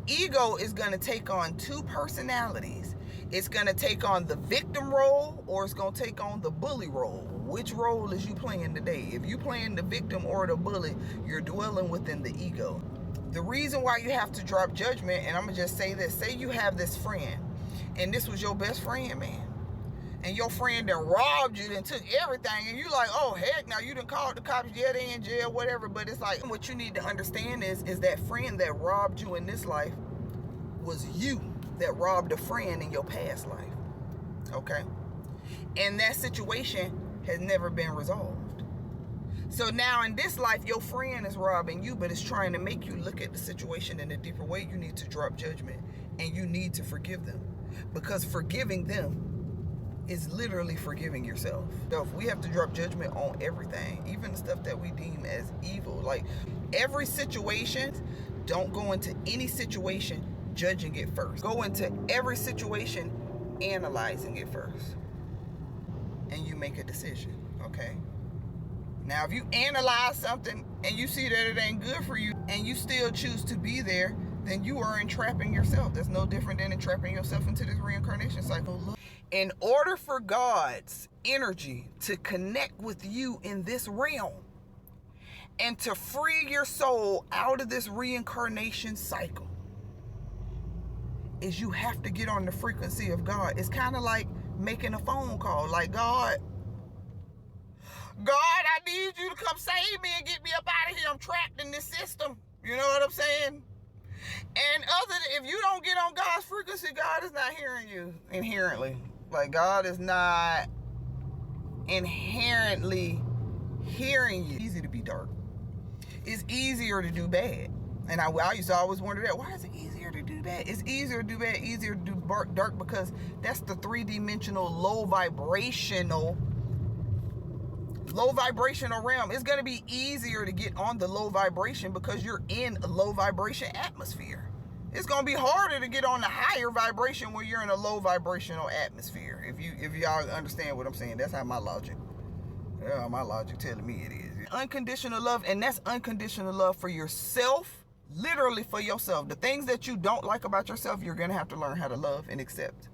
ego is going to take on two personalities. It's going to take on the victim role, or it's going to take on the bully role. Which role is you playing today? If you playing the victim or the bully, you're dwelling within the ego. The reason why you have to drop judgment, and I'm going to just say this. Say you have this friend, and this was your best friend, man. And your friend that robbed you and took everything, and you like, oh, heck, now you done called the cops, yeah, they in jail, whatever. But it's like, what you need to understand is that friend that robbed you in this life was you that robbed a friend in your past life, okay? And that situation has never been resolved. So now in this life, your friend is robbing you, but it's trying to make you look at the situation in a deeper way. You need to drop judgment, and you need to forgive them, because forgiving them is literally forgiving yourself. So we have to drop judgment on everything, even the stuff that we deem as evil. Like every situation, don't go into any situation judging it first. Go into every situation analyzing it first, and you make a decision, okay? Now, if you analyze something and you see that it ain't good for you and you still choose to be there, then you are entrapping yourself. That's no different than entrapping yourself into this reincarnation cycle. In order for God's energy to connect with you in this realm and to free your soul out of this reincarnation cycle, is you have to get on the frequency of God. It's kind of like making a phone call. Like, God, I need you to come save me and get me up out of here. I'm trapped in this system. You know what I'm saying? And if you don't get on God's frequency, God is not hearing you inherently. Like, God is not inherently hearing you. It's easy to be dark. It's easier to do bad. And I used to always wonder that. Why is it easier to do bad? It's easier to do bad, easier to do dark, because that's the three-dimensional, low vibrational realm. It's going to be easier to get on the low vibration because you're in a low vibration atmosphere. It's going to be harder to get on the higher vibration when you're in a low vibrational atmosphere. If y'all understand what I'm saying, that's how my logic telling me it is. Unconditional love, and that's unconditional love for yourself, literally for yourself. The things that you don't like about yourself, you're going to have to learn how to love and accept.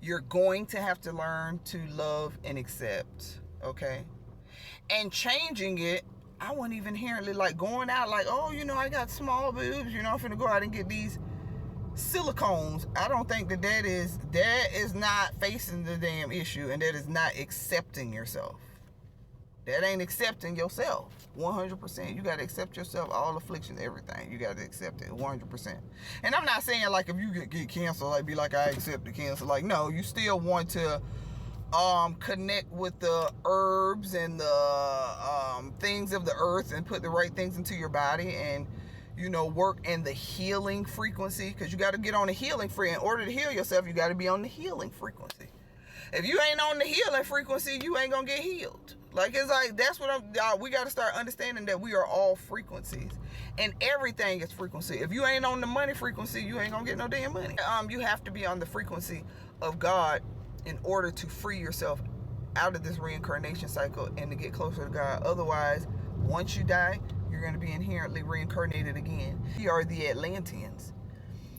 You're going to have to learn to love and accept, okay? And changing it, I wasn't even inherently like going out like, oh, I got small boobs, I'm finna go out and get these silicones. I don't think that is not facing the damn issue, and that is not accepting yourself. That ain't accepting yourself 100%. You got to accept yourself, all afflictions, everything. You got to accept it 100%. And I'm not saying like if you get cancer, like be like, I accept the cancer. Like, no, you still want to connect with the herbs and the things of the earth and put the right things into your body, and work in the healing frequency, because you got to get on the healing frequency. In order to heal yourself, you got to be on the healing frequency. If you ain't on the healing frequency, you ain't gonna get healed. Like, it's like, that's what we got to start understanding, that we are all frequencies, and everything is frequency. If you ain't on the money frequency, you ain't gonna get no damn money. You have to be on the frequency of God in order to free yourself out of this reincarnation cycle and to get closer to God. Otherwise, once you die, you're going to be inherently reincarnated again. We are the Atlanteans.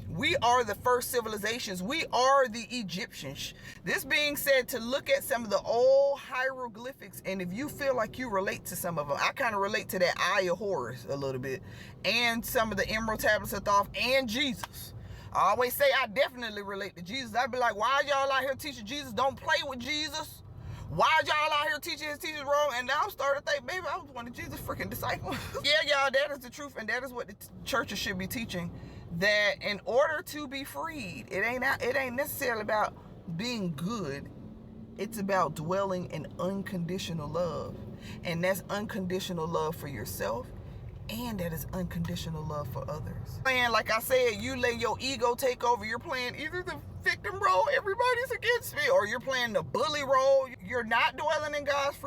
We are the first civilizations. We are the Egyptians. This being said, to look at some of the old hieroglyphics, and if you feel like you relate to some of them, I kind of relate to that Eye of Horus a little bit, and some of the Emerald Tablets of Thoth, and Jesus. I always say I definitely relate to Jesus. I'd be like, why y'all out here teaching Jesus? Don't play with Jesus. Why y'all out here teaching his teachers wrong? And now I'm starting to think, maybe I was one of Jesus' freaking disciples. Yeah, y'all, that is the truth, and that is what the churches should be teaching. That in order to be freed, it ain't necessarily about being good. It's about dwelling in unconditional love, and that's unconditional love for yourself, and that is unconditional love for others. And like I said, you let your ego take over. You're playing either the victim role, everybody's against me, or you're playing the bully role. You're not dwelling in God's free